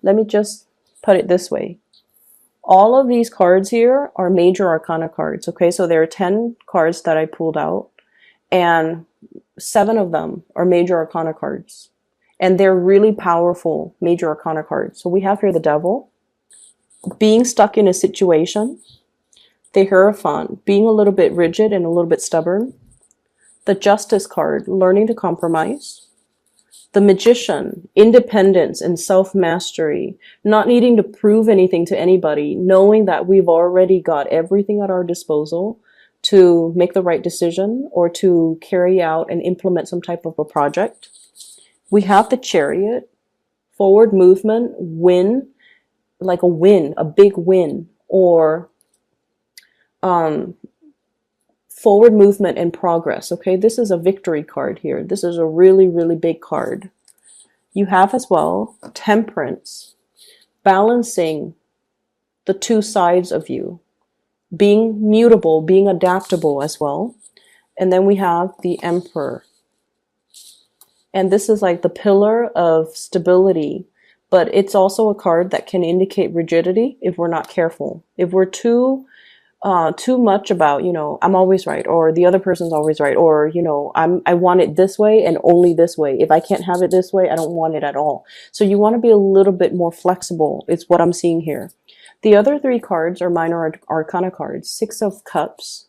let me just put it this way. All of these cards here are major arcana cards. Okay, so there are 10 cards that I pulled out, and 7 of them are major arcana cards. And they're really powerful major arcana cards. So we have here the Devil, being stuck in a situation, the Hierophant, being a little bit rigid and a little bit stubborn, the Justice card, learning to compromise, the Magician, independence and self-mastery, not needing to prove anything to anybody, knowing that we've already got everything at our disposal to make the right decision or to carry out and implement some type of a project. We have the Chariot, forward movement, win, like a win, a big win, or forward movement and progress. Okay, this is a victory card here. This is a really, really big card. You have as well Temperance, balancing the two sides of you, being mutable, being adaptable as well. And then we have the Emperor. And this is like the pillar of stability, but it's also a card that can indicate rigidity if we're not careful. If we're too much about, I'm always right, or the other person's always right, or, I want it this way and only this way. If I can't have it this way, I don't want it at all. So you want to be a little bit more flexible, is what I'm seeing here. The other 3 cards are minor arcana cards. 6 of Cups.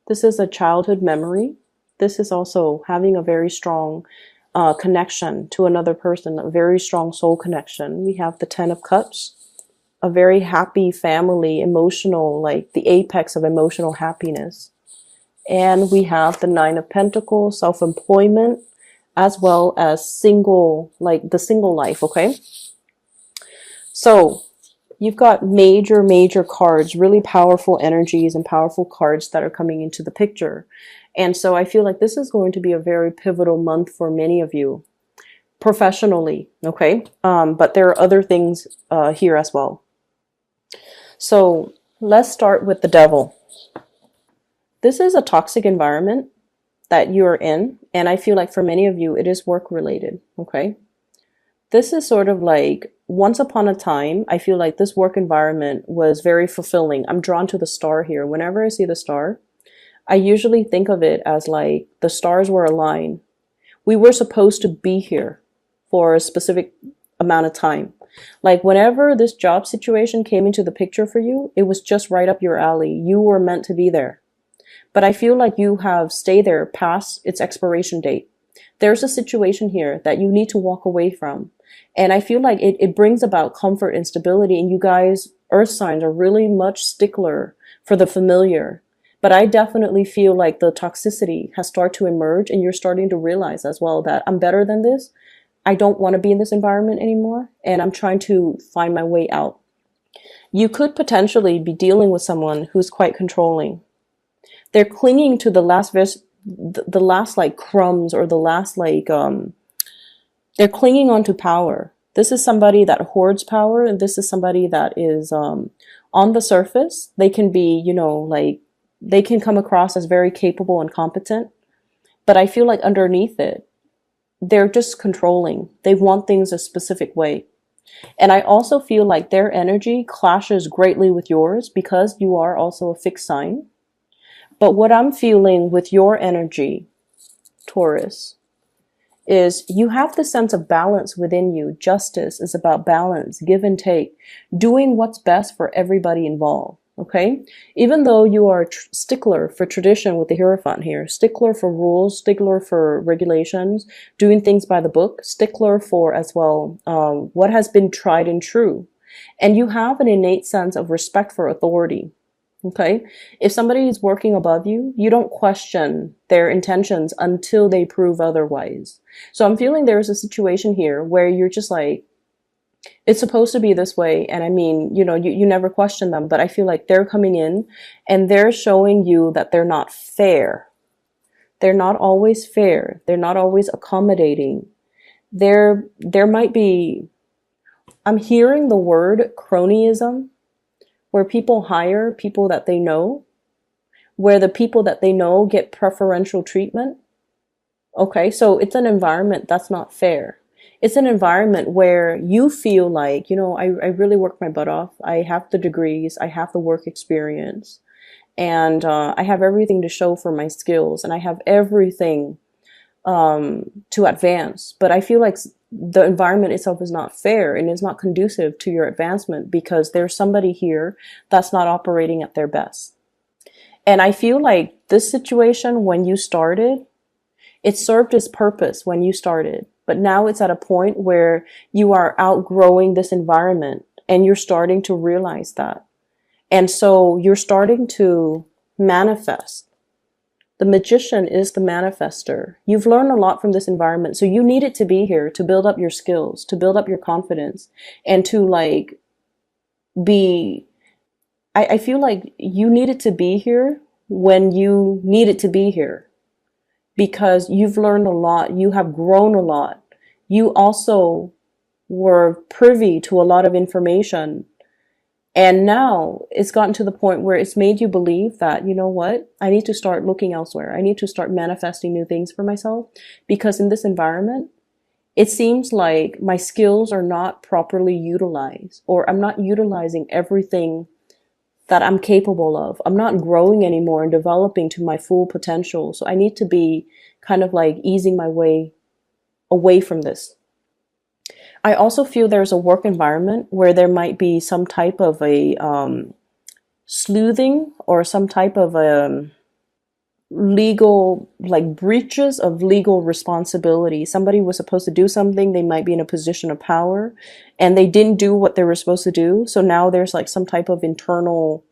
This is a childhood memory. This is also having a very strong connection to another person, a very strong soul connection. We have the 10 of Cups, a very happy family, emotional, like the apex of emotional happiness. And we have the 9 of Pentacles, self-employment, as well as single, like the single life, okay? So you've got major, major cards, really powerful energies and powerful cards that are coming into the picture. And so I feel like this is going to be a very pivotal month for many of you professionally, okay? But there are other things here as well. So let's start with the Devil. This is a toxic environment that you're in. And I feel like for many of you, it is work related, okay? This is sort of like once upon a time, I feel like this work environment was very fulfilling. I'm drawn to the star here. Whenever I see the star, I usually think of it as like the stars were aligned. We were supposed to be here for a specific amount of time. Like whenever this job situation came into the picture for you, it was just right up your alley. You were meant to be there. But I feel like you have stayed there past its expiration date. There's a situation here that you need to walk away from. And I feel like it brings about comfort and stability. And you guys, earth signs, are really much stickler for the familiar. But I definitely feel like the toxicity has started to emerge, and you're starting to realize as well that I'm better than this. I don't want to be in this environment anymore, and I'm trying to find my way out. You could potentially be dealing with someone who's quite controlling. They're clinging to the last like crumbs, or the last like, they're clinging onto power. This is somebody that hoards power, and this is somebody that is on the surface. They can be, like, they can come across as very capable and competent, but I feel like underneath it, they're just controlling. They want things a specific way. And I also feel like their energy clashes greatly with yours because you are also a fixed sign. But what I'm feeling with your energy, Taurus, is you have the sense of balance within you. Justice is about balance, give and take, doing what's best for everybody involved. Okay, even though you are stickler for tradition with the Hierophant here, stickler for rules, stickler for regulations, doing things by the book, stickler for as well what has been tried and true. And you have an innate sense of respect for authority. Okay, if somebody is working above you, you don't question their intentions until they prove otherwise. So I'm feeling there's a situation here where you're just like, it's supposed to be this way. And I mean, you never question them, but I feel like they're coming in and they're showing you that they're not fair. They're not always fair. They're not always accommodating. There might be, I'm hearing the word cronyism, where people hire people that they know, where the people that they know get preferential treatment. Okay, so it's an environment that's not fair. It's an environment where you feel like, I really worked my butt off. I have the degrees, I have the work experience, and I have everything to show for my skills, and I have everything to advance. But I feel like the environment itself is not fair and is not conducive to your advancement because there's somebody here that's not operating at their best. And I feel like this situation, when you started, it served its purpose when you started. But now it's at a point where you are outgrowing this environment and you're starting to realize that. And so you're starting to manifest. The magician is the manifester. You've learned a lot from this environment. So you need it to be here to build up your skills, to build up your confidence, and to like be, I feel like you needed to be here when you needed to be here because you've learned a lot. You have grown a lot. You also were privy to a lot of information. And now it's gotten to the point where it's made you believe that, you know what, I need to start looking elsewhere. I need to start manifesting new things for myself because in this environment, it seems like my skills are not properly utilized, or I'm not utilizing everything that I'm capable of. I'm not growing anymore and developing to my full potential. So I need to be kind of like easing my way away from this. I also feel there's a work environment where there might be some type of a sleuthing or some type of legal, like breaches of legal responsibility. Somebody was supposed to do something. They might be in a position of power and they didn't do what they were supposed to do. So now there's like some type of internal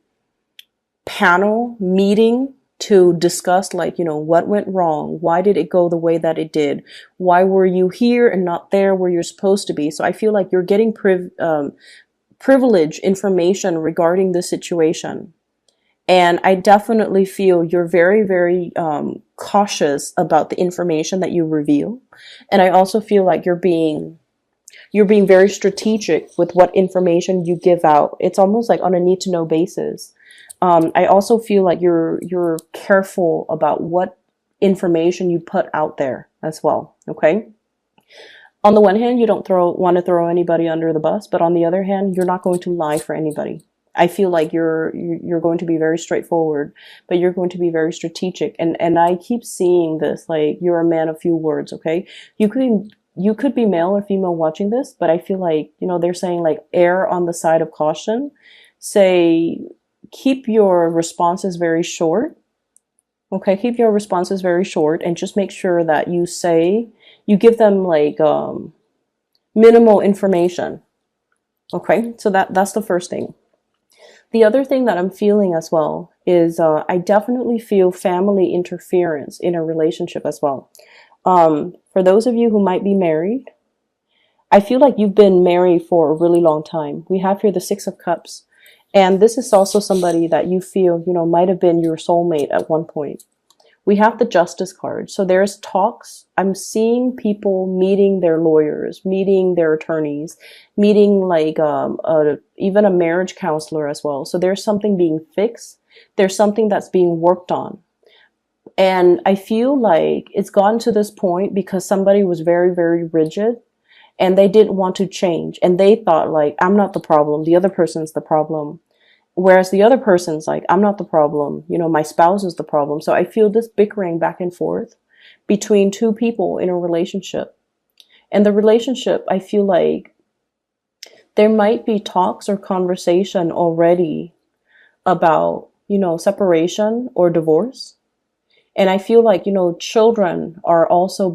panel meeting to discuss like, what went wrong? Why did it go the way that it did? Why were you here and not there where you're supposed to be? So I feel like you're getting privileged information regarding the situation. And I definitely feel you're very, very cautious about the information that you reveal. And I also feel like you're being very strategic with what information you give out. It's almost like on a need to know basis. I also feel like you're careful about what information you put out there as well. Okay. On the one hand, you don't want to throw anybody under the bus, but on the other hand, you're not going to lie for anybody. I feel like you're going to be very straightforward, but you're going to be very strategic. And I keep seeing this, like you're a man of few words. Okay. You could be male or female watching this, but I feel like, they're saying like err on the side of caution. Say, keep your responses very short. Okay, keep your responses very short and just make sure that you give them like minimal information. Okay, so that's the first thing. The other thing that I'm feeling as well is I definitely feel family interference in a relationship as well. For those of you who might be married, I feel like you've been married for a really long time. We have here the Six of Cups. And this is also somebody that you feel, might have been your soulmate at one point. We have the Justice card. So there's talks. I'm seeing people meeting their lawyers, meeting their attorneys, meeting like even a marriage counselor as well. So there's something being fixed. There's something that's being worked on. And I feel like it's gotten to this point because somebody was very, very rigid and they didn't want to change. And they thought like, I'm not the problem. The other person's the problem. Whereas the other person's like, I'm not the problem. My spouse is the problem. So I feel this bickering back and forth between two people in a relationship. And the relationship, I feel like there might be talks or conversation already about, separation or divorce. And I feel like, children are also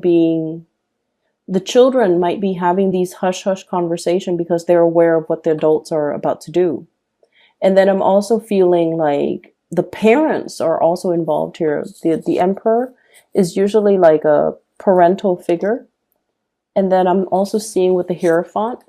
the children might be having these hush-hush conversation because they're aware of what the adults are about to do. And then I'm also feeling like the parents are also involved here. The emperor is usually like a parental figure. And then I'm also seeing with the Hierophant,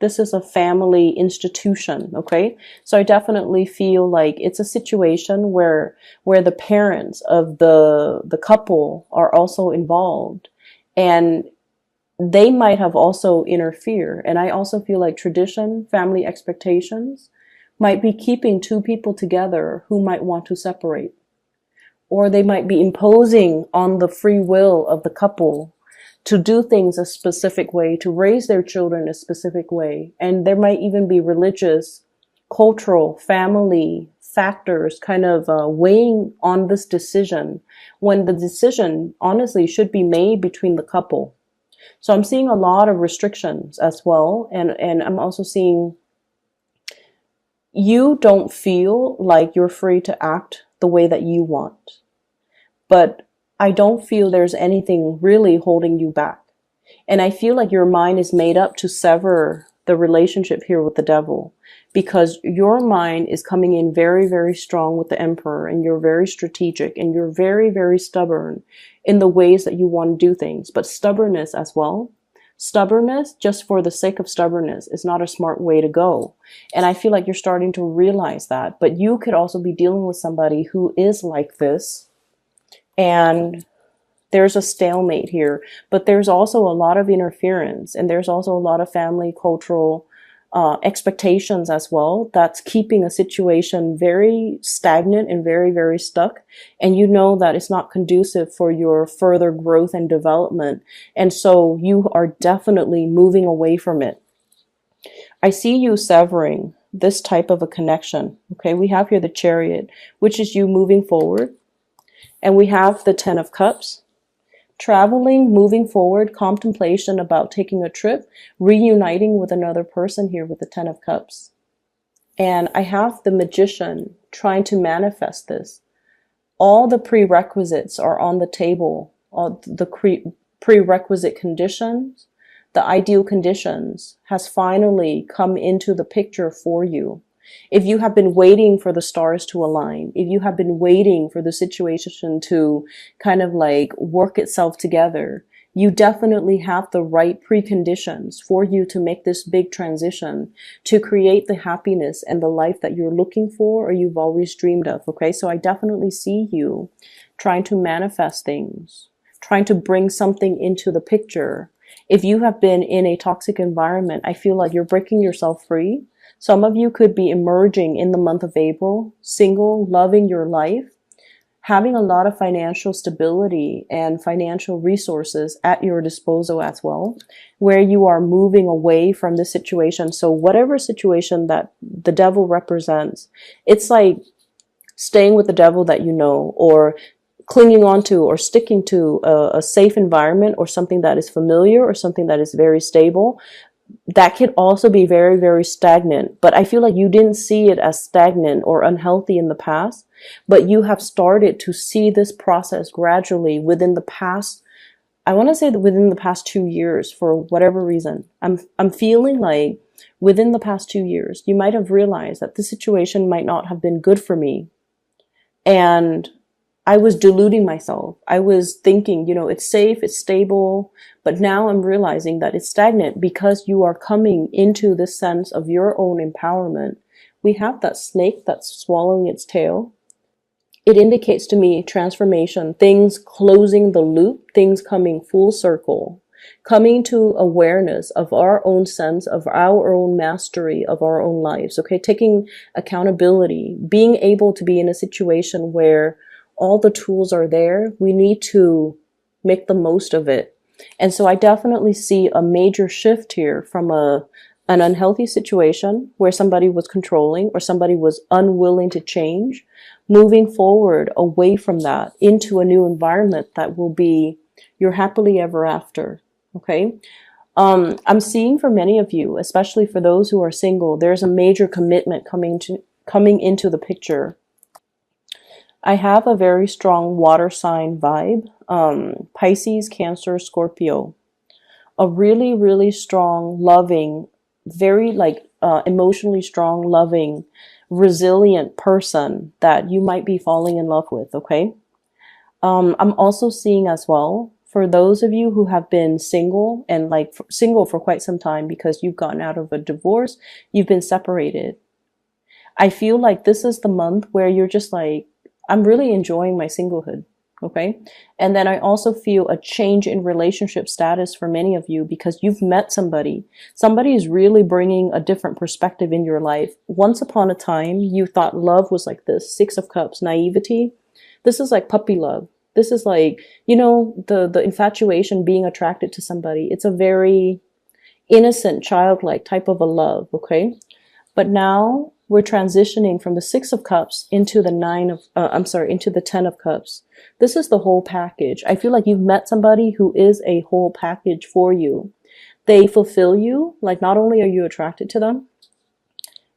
this is a family institution, okay? So I definitely feel like it's a situation where the parents of the couple are also involved. And they might have also interfered. And I also feel like tradition, family expectations might be keeping two people together who might want to separate. Or they might be imposing on the free will of the couple to do things a specific way, to raise their children a specific way. And there might even be religious, cultural, family factors kind of weighing on this decision, when the decision honestly should be made between the couple. So I'm seeing a lot of restrictions as well. And I'm also seeing you don't feel like you're free to act the way that you want. But I don't feel there's anything really holding you back. And I feel like your mind is made up to sever the relationship here with the devil, because your mind is coming in very, very strong with the emperor, and you're very strategic, and you're very, very stubborn in the ways that you want to do things. But stubbornness as well. Stubbornness just for the sake of stubbornness is not a smart way to go. And I feel like you're starting to realize that. But you could also be dealing with somebody who is like this. And there's a stalemate here, but there's also a lot of interference, and there's also a lot of family cultural expectations as well that's keeping a situation very stagnant and very, very stuck. And you know that it's not conducive for your further growth and development. And so you are definitely moving away from it. I see you severing this type of a connection. Okay, we have here the Chariot, which is you moving forward. And we have the Ten of Cups. Traveling, moving forward, contemplation about taking a trip, reuniting with another person here with the Ten of Cups. And I have the Magician trying to manifest this. All the prerequisites are on the table, all the prerequisite conditions, the ideal conditions has finally come into the picture for you. If you have been waiting for the stars to align, if you have been waiting for the situation to kind of like work itself together, you definitely have the right preconditions for you to make this big transition, to create the happiness and the life that you're looking for or you've always dreamed of. Okay, so I definitely see you trying to manifest things, trying to bring something into the picture. If you have been in a toxic environment, I feel like you're breaking yourself free. Some of you could be emerging in the month of April, single, loving your life, having a lot of financial stability and financial resources at your disposal as well, where you are moving away from this situation. So whatever situation that the devil represents, it's like staying with the devil that you know, or clinging on to or sticking to a safe environment or something that is familiar or something that is very stable. That could also be very, very stagnant. But I feel like you didn't see it as stagnant or unhealthy in the past, but you have started to see this process gradually within the past, I want to say that within the past 2 years, for whatever reason. I'm feeling like within the past 2 years, you might have realized that this situation might not have been good for me. And I was deluding myself. I was thinking, it's safe, it's stable, but now I'm realizing that it's stagnant because you are coming into this sense of your own empowerment. We have that snake that's swallowing its tail. It indicates to me transformation, things closing the loop, things coming full circle, coming to awareness of our own sense, of our own mastery of our own lives, okay? Taking accountability, being able to be in a situation where all the tools are there. We need to make the most of it. And so I definitely see a major shift here from an unhealthy situation where somebody was controlling or somebody was unwilling to change, moving forward away from that into a new environment that will be your happily ever after. Okay. I'm seeing for many of you, especially for those who are single, there's a major commitment coming into the picture. I have a very strong water sign vibe, Pisces, Cancer, Scorpio. A really, really strong, loving, very emotionally strong, loving, resilient person that you might be falling in love with, okay? I'm also seeing as well, for those of you who have been single and single for quite some time because you've gotten out of a divorce, you've been separated. I feel like this is the month where you're just like, I'm really enjoying my singlehood, okay? And then I also feel a change in relationship status for many of you because you've met somebody. Somebody is really bringing a different perspective in your life. Once upon a time, you thought love was like this, Six of Cups, naivety. This is like puppy love. This is like, the infatuation, being attracted to somebody. It's a very innocent, childlike type of a love, okay? But now we're transitioning from the Six of Cups into the into the Ten of Cups. This is the whole package. I feel like you've met somebody who is a whole package for you. They fulfill you. Like, not only are you attracted to them,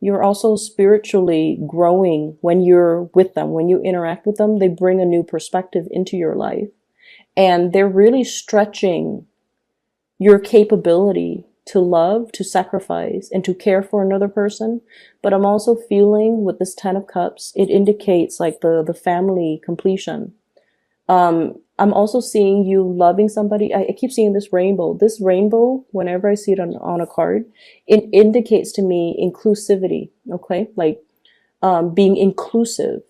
you're also spiritually growing when you're with them. When you interact with them, they bring a new perspective into your life. And they're really stretching your capability to love, to sacrifice, and to care for another person. But I'm also feeling with this Ten of Cups, it indicates like the family completion. I'm also seeing you loving somebody. I keep seeing this rainbow. This rainbow, whenever I see it on a card, it indicates to me inclusivity, okay? Like being inclusive.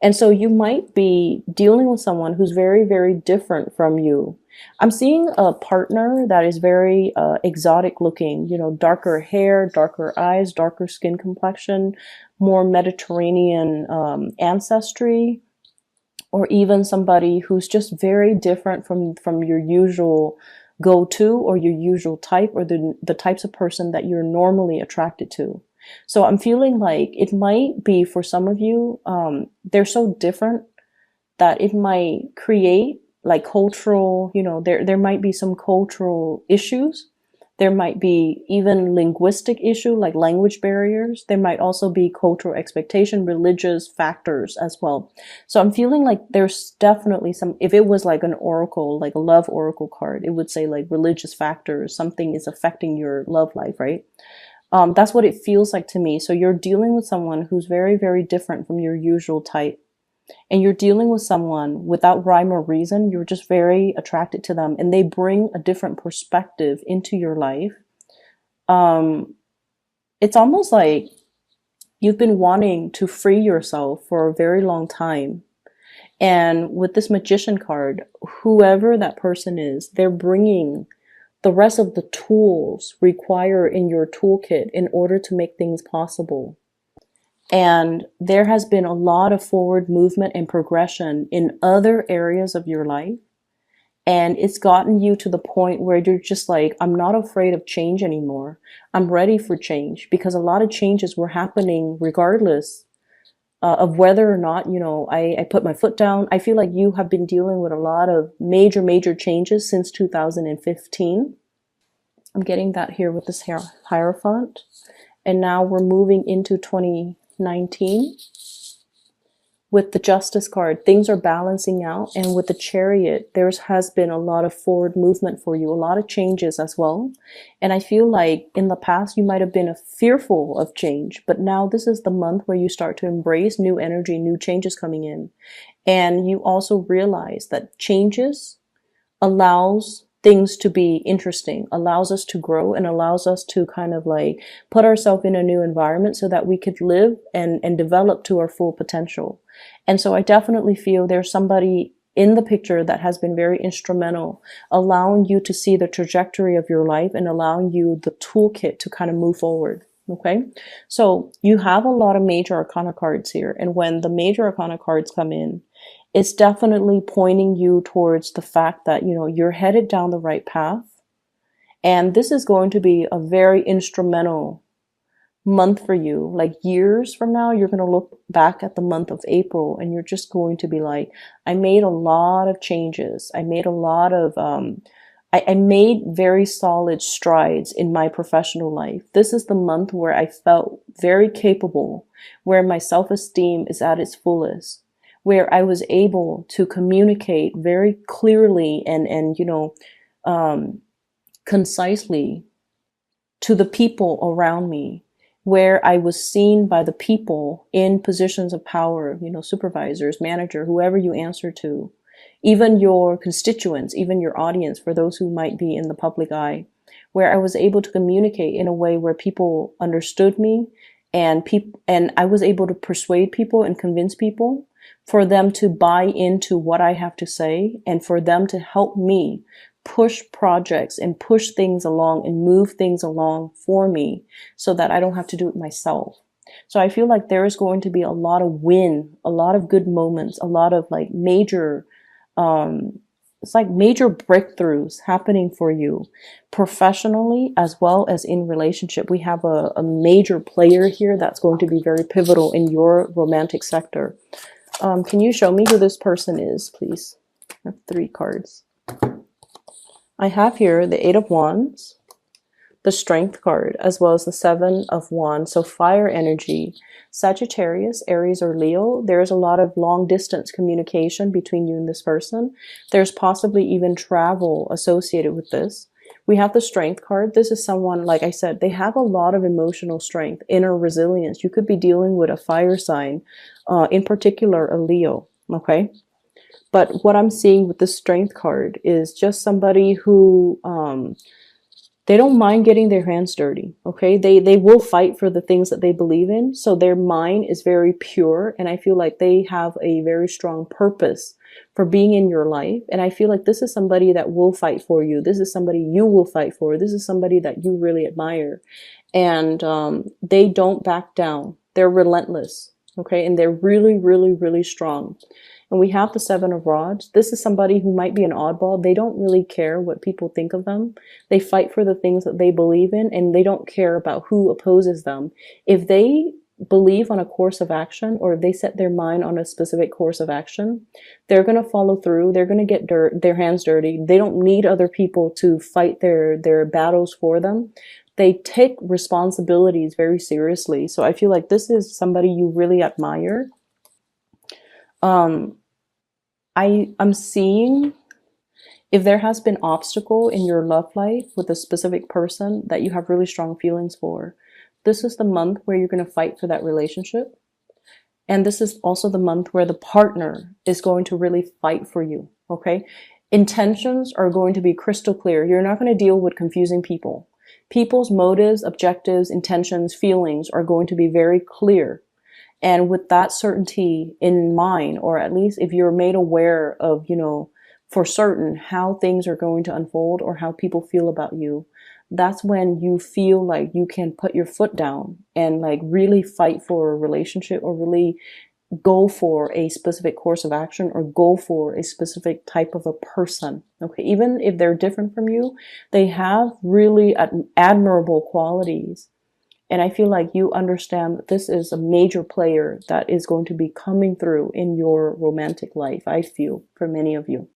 And so you might be dealing with someone who's very, very different from you. I'm seeing a partner that is very exotic looking, darker hair, darker eyes, darker skin complexion, more Mediterranean ancestry, or even somebody who's just very different from your usual go-to or your usual type, or the types of person that you're normally attracted to. So I'm feeling like it might be for some of you, they're so different that it might create like cultural, there might be some cultural issues. There might be even linguistic issue, like language barriers. There might also be cultural expectation, religious factors as well. So I'm feeling like there's definitely some, if it was like an oracle, like a love oracle card, it would say like religious factors, something is affecting your love life, right? That's what it feels like to me. So you're dealing with someone who's very, very different from your usual type. And you're dealing with someone without rhyme or reason. You're just very attracted to them, and they bring a different perspective into your life. It's almost like you've been wanting to free yourself for a very long time. And with this Magician card, whoever that person is, they're bringing the rest of the tools required in your toolkit in order to make things possible. And there has been a lot of forward movement and progression in other areas of your life. And it's gotten you to the point where you're just like, I'm not afraid of change anymore. I'm ready for change, because a lot of changes were happening regardless of whether or not, I put my foot down. I feel like you have been dealing with a lot of major, major changes since 2015. I'm getting that here with this Hierophant. And now we're moving into 2019 with the Justice card. Things are balancing out, and with the Chariot, there has been a lot of forward movement for you, a lot of changes as well. And I feel like in the past you might have been fearful of change, but now this is the month where you start to embrace new energy, new changes coming in. And you also realize that changes allows things to be interesting, allows us to grow, and allows us to kind of like put ourselves in a new environment so that we could live and develop to our full potential. And so I definitely feel there's somebody in the picture that has been very instrumental, allowing you to see the trajectory of your life and allowing you the toolkit to kind of move forward. Okay, so you have a lot of major arcana cards here, and when the major arcana cards come in, it's definitely pointing you towards the fact that, you're headed down the right path. And this is going to be a very instrumental month for you. Like years from now, you're going to look back at the month of April and you're just going to be like, I made a lot of changes. I made a lot of, I made very solid strides in my professional life. This is the month where I felt very capable, where my self-esteem is at its fullest, where I was able to communicate very clearly and concisely to the people around me, where I was seen by the people in positions of power, supervisors, manager, whoever you answer to, even your constituents, even your audience, for those who might be in the public eye, where I was able to communicate in a way where people understood me, and I was able to persuade people and convince people for them to buy into what I have to say, and for them to help me push projects and push things along and move things along for me so that I don't have to do it myself. So I feel like there is going to be a lot of win, a lot of good moments, a lot of like major It's like major breakthroughs happening for you professionally as well as in relationship. We have a major player here that's going to be very pivotal in your romantic sector. Can you show me who this person is, please? I have 3 cards. I have here the 8 of Wands, the Strength card, as well as the 7 of Wands. So fire energy, Sagittarius, Aries, or Leo. There's a lot of long distance communication between you and this person. There's possibly even travel associated with this. We have the Strength card. This is someone, like I said, they have a lot of emotional strength, inner resilience. You could be dealing with a fire sign, in particular a Leo, okay? But what I'm seeing with the Strength card is just somebody who they don't mind getting their hands dirty, okay? They will fight for the things that they believe in. So their mind is very pure, and I feel like they have a very strong purpose for being in your life. And I feel like this is somebody that will fight for you. This is somebody you will fight for. This is somebody that you really admire. And they don't back down. They're relentless, okay? And they're really, really, really strong. And we have the 7 of Rods. This is somebody who might be an oddball. They don't really care what people think of them. They fight for the things that they believe in, and they don't care about who opposes them. If they believe on a course of action, or if they set their mind on a specific course of action, they're going to follow through. They're going to get their hands dirty. They don't need other people to fight their battles for them. They take responsibilities very seriously. So I feel like this is somebody you really admire. I'm seeing if there has been obstacle in your love life with a specific person that you have really strong feelings for, this is the month where you're going to fight for that relationship. And this is also the month where the partner is going to really fight for you, okay? Intentions are going to be crystal clear. You're not going to deal with confusing people. People's motives, objectives, intentions, feelings are going to be very clear. And with that certainty in mind, or at least if you're made aware of, you know, for certain how things are going to unfold or how people feel about you, that's when you feel like you can put your foot down and like really fight for a relationship, or really go for a specific course of action, or go for a specific type of a person. Okay, even if they're different from you, they have really admirable qualities. And I feel like you understand that this is a major player that is going to be coming through in your romantic life, I feel, for many of you.